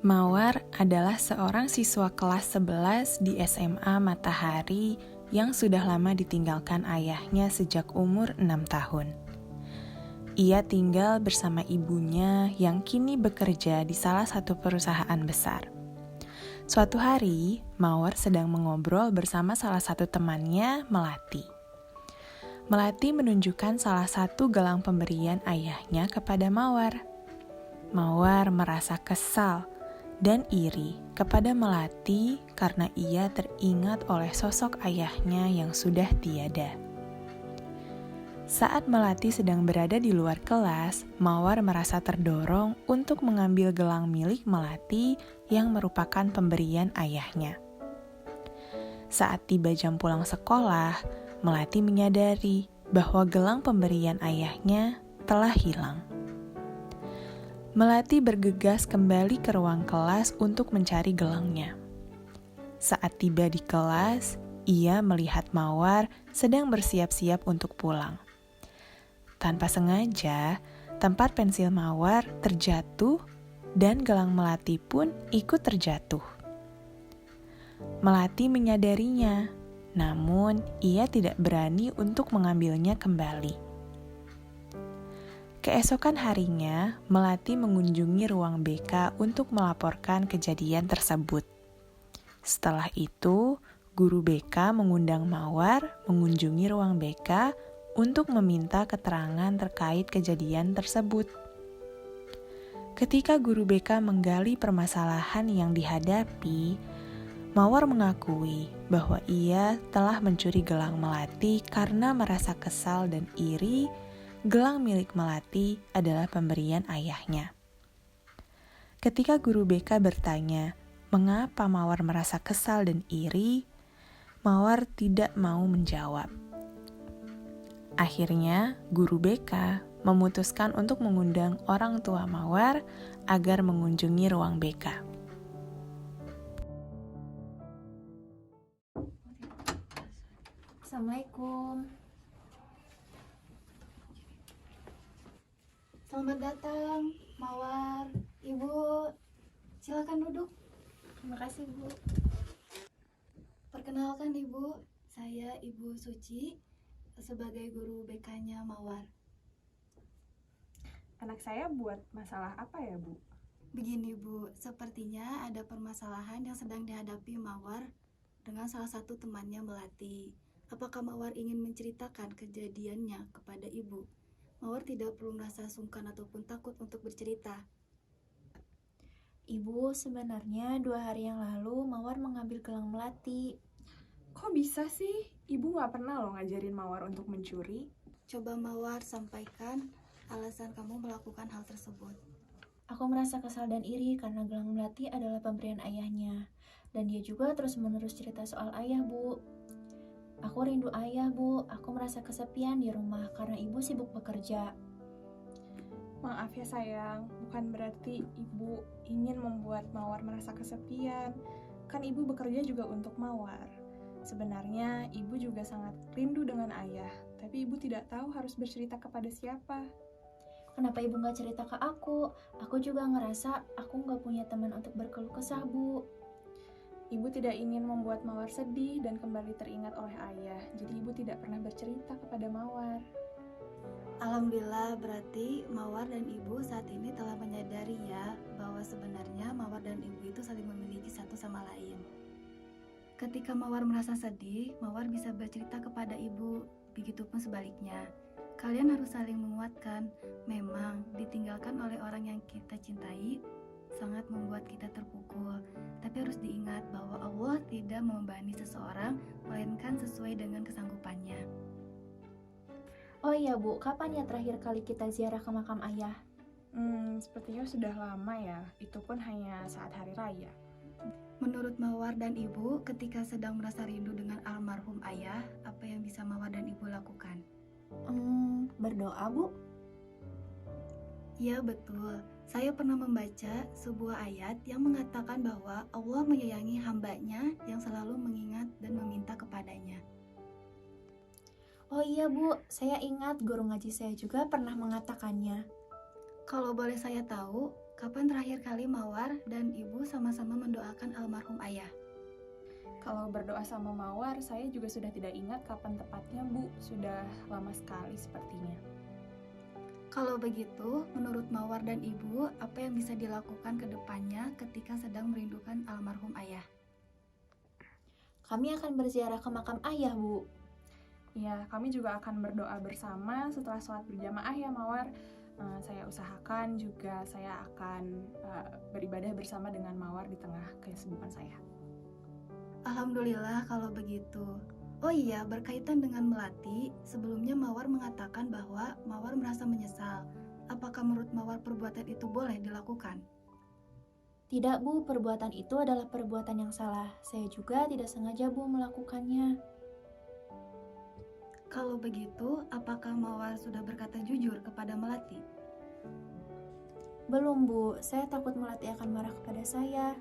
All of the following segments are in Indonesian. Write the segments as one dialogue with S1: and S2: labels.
S1: Mawar adalah seorang siswa kelas 11 di SMA Matahari yang sudah lama ditinggalkan ayahnya sejak umur 6 tahun. Ia tinggal bersama ibunya yang kini bekerja di salah satu perusahaan besar. Suatu hari, Mawar sedang mengobrol bersama salah satu temannya, Melati. Melati menunjukkan salah satu gelang pemberian ayahnya kepada Mawar. Mawar merasa kesal dan iri kepada Melati karena ia teringat oleh sosok ayahnya yang sudah tiada. Saat Melati sedang berada di luar kelas, Mawar merasa terdorong untuk mengambil gelang milik Melati yang merupakan pemberian ayahnya. Saat tiba jam pulang sekolah, Melati menyadari bahwa gelang pemberian ayahnya telah hilang. Melati bergegas kembali ke ruang kelas untuk mencari gelangnya. Saat tiba di kelas, ia melihat Mawar sedang bersiap-siap untuk pulang. Tanpa sengaja, tempat pensil Mawar terjatuh dan gelang Melati pun ikut terjatuh. Melati menyadarinya, namun ia tidak berani untuk mengambilnya kembali. Keesokan harinya, Melati mengunjungi ruang BK untuk melaporkan kejadian tersebut. Setelah itu, guru BK mengundang Mawar mengunjungi ruang BK untuk meminta keterangan terkait kejadian tersebut. Ketika guru BK menggali permasalahan yang dihadapi, Mawar mengakui bahwa ia telah mencuri gelang Melati karena merasa kesal dan iri. Gelang milik Melati adalah pemberian ayahnya. Ketika guru BK bertanya, mengapa Mawar merasa kesal dan iri, Mawar tidak mau menjawab. Akhirnya, guru BK memutuskan untuk mengundang orang tua Mawar agar mengunjungi ruang BK.
S2: Assalamualaikum. Selamat datang, Mawar. Ibu, silakan duduk.
S3: Terima kasih, Bu.
S2: Perkenalkan Ibu, saya Ibu Suci sebagai guru BK-nya Mawar.
S3: Anak saya buat masalah apa ya, Bu?
S2: Begini Bu, sepertinya ada permasalahan yang sedang dihadapi Mawar dengan salah satu temannya Melati. Apakah Mawar ingin menceritakan kejadiannya kepada Ibu? Mawar tidak perlu merasa sungkan ataupun takut untuk bercerita.
S4: Ibu, sebenarnya 2 hari yang lalu Mawar mengambil gelang Melati.
S3: Kok bisa sih? Ibu nggak pernah loh ngajarin Mawar untuk mencuri.
S2: Coba Mawar sampaikan alasan kamu melakukan hal tersebut.
S4: Aku merasa kesal dan iri karena gelang Melati adalah pemberian ayahnya. Dan dia juga terus-menerus cerita soal ayah, Bu. Aku rindu ayah, Bu. Aku merasa kesepian di rumah karena ibu sibuk bekerja.
S3: Maaf ya sayang, bukan berarti ibu ingin membuat Mawar merasa kesepian. Kan ibu bekerja juga untuk Mawar. Sebenarnya ibu juga sangat rindu dengan ayah, tapi ibu tidak tahu harus bercerita kepada siapa.
S4: Kenapa ibu gak cerita ke aku? Aku juga ngerasa aku gak punya teman untuk berkeluh kesah, Bu.
S3: Ibu tidak ingin membuat Mawar sedih dan kembali teringat oleh ayah, jadi ibu tidak pernah bercerita kepada Mawar.
S2: Alhamdulillah, berarti Mawar dan Ibu saat ini telah menyadari ya bahwa sebenarnya Mawar dan Ibu itu saling memiliki satu sama lain. Ketika Mawar merasa sedih, Mawar bisa bercerita kepada Ibu, begitupun sebaliknya. Kalian harus saling menguatkan. Memang ditinggalkan oleh orang yang kita cintai sangat membuat kita terpukul, tapi harus diingat bahwa Allah tidak membebani seseorang melainkan sesuai dengan kesanggupannya.
S4: Oh iya, Bu, kapan ya terakhir kali kita ziarah ke makam ayah?
S3: Sepertinya sudah lama ya, itu pun hanya saat hari raya.
S2: Menurut Mawar dan Ibu, ketika sedang merasa rindu dengan almarhum ayah, apa yang bisa Mawar dan Ibu lakukan?
S4: Berdoa, Bu.
S2: Ya betul, saya pernah membaca sebuah ayat yang mengatakan bahwa Allah menyayangi hambanya yang selalu mengingat dan meminta kepadanya.
S4: Oh iya, Bu, saya ingat guru ngaji saya juga pernah mengatakannya.
S2: Kalau boleh saya tahu, kapan terakhir kali Mawar dan Ibu sama-sama mendoakan almarhum ayah?
S3: Kalau berdoa sama Mawar, saya juga sudah tidak ingat kapan tepatnya, Bu. Sudah lama sekali sepertinya.
S2: Kalau begitu, menurut Mawar dan Ibu, apa yang bisa dilakukan ke depannya ketika sedang merindukan almarhum ayah?
S4: Kami akan berziarah ke makam ayah, Bu.
S3: Ya, kami juga akan berdoa bersama setelah sholat berjamaah ya, Mawar. Saya usahakan juga saya akan beribadah bersama dengan Mawar di tengah kesibukan saya.
S2: Alhamdulillah kalau begitu. Oh iya, berkaitan dengan Melati, sebelumnya Mawar mengatakan bahwa Mawar merasa menyesal. Apakah menurut Mawar perbuatan itu boleh dilakukan?
S4: Tidak, Bu, perbuatan itu adalah perbuatan yang salah. Saya juga tidak sengaja, Bu, melakukannya.
S2: Kalau begitu, apakah Mawar sudah berkata jujur kepada Melati?
S4: Belum, Bu. Saya takut Melati akan marah kepada saya.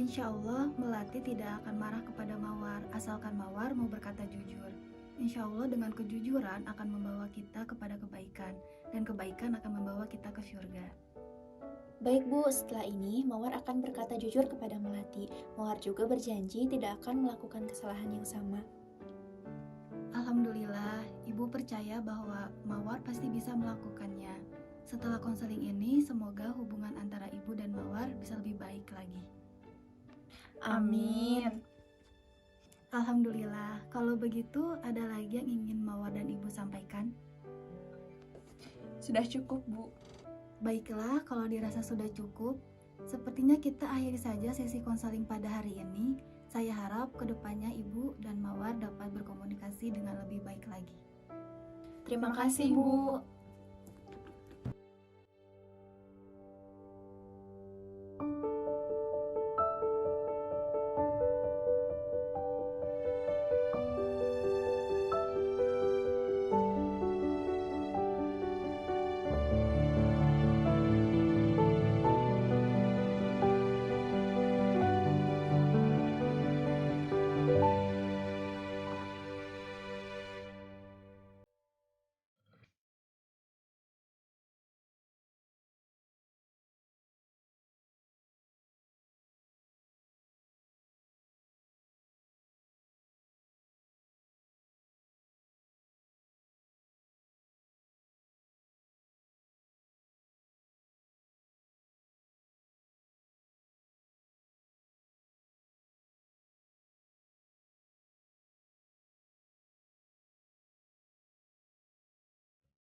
S2: Insya Allah, Melati tidak akan marah kepada Mawar, asalkan Mawar mau berkata jujur. Insya Allah dengan kejujuran akan membawa kita kepada kebaikan, dan kebaikan akan membawa kita ke surga.
S4: Baik, Bu. Setelah ini, Mawar akan berkata jujur kepada Melati. Mawar juga berjanji tidak akan melakukan kesalahan yang sama.
S2: Alhamdulillah, Ibu percaya bahwa Mawar pasti bisa melakukannya. Setelah konseling ini, semoga hubungan antara Ibu dan Mawar bisa lebih baik lagi.
S3: Amin.
S2: Alhamdulillah, kalau begitu ada lagi yang ingin Mawar dan Ibu sampaikan?
S3: Sudah cukup, Bu.
S2: Baiklah, kalau dirasa sudah cukup, sepertinya kita akhiri saja sesi konseling pada hari ini. Saya harap kedepannya Ibu dan Mawar dapat berkomunikasi dengan lebih baik lagi.
S4: Terima kasih, Bu.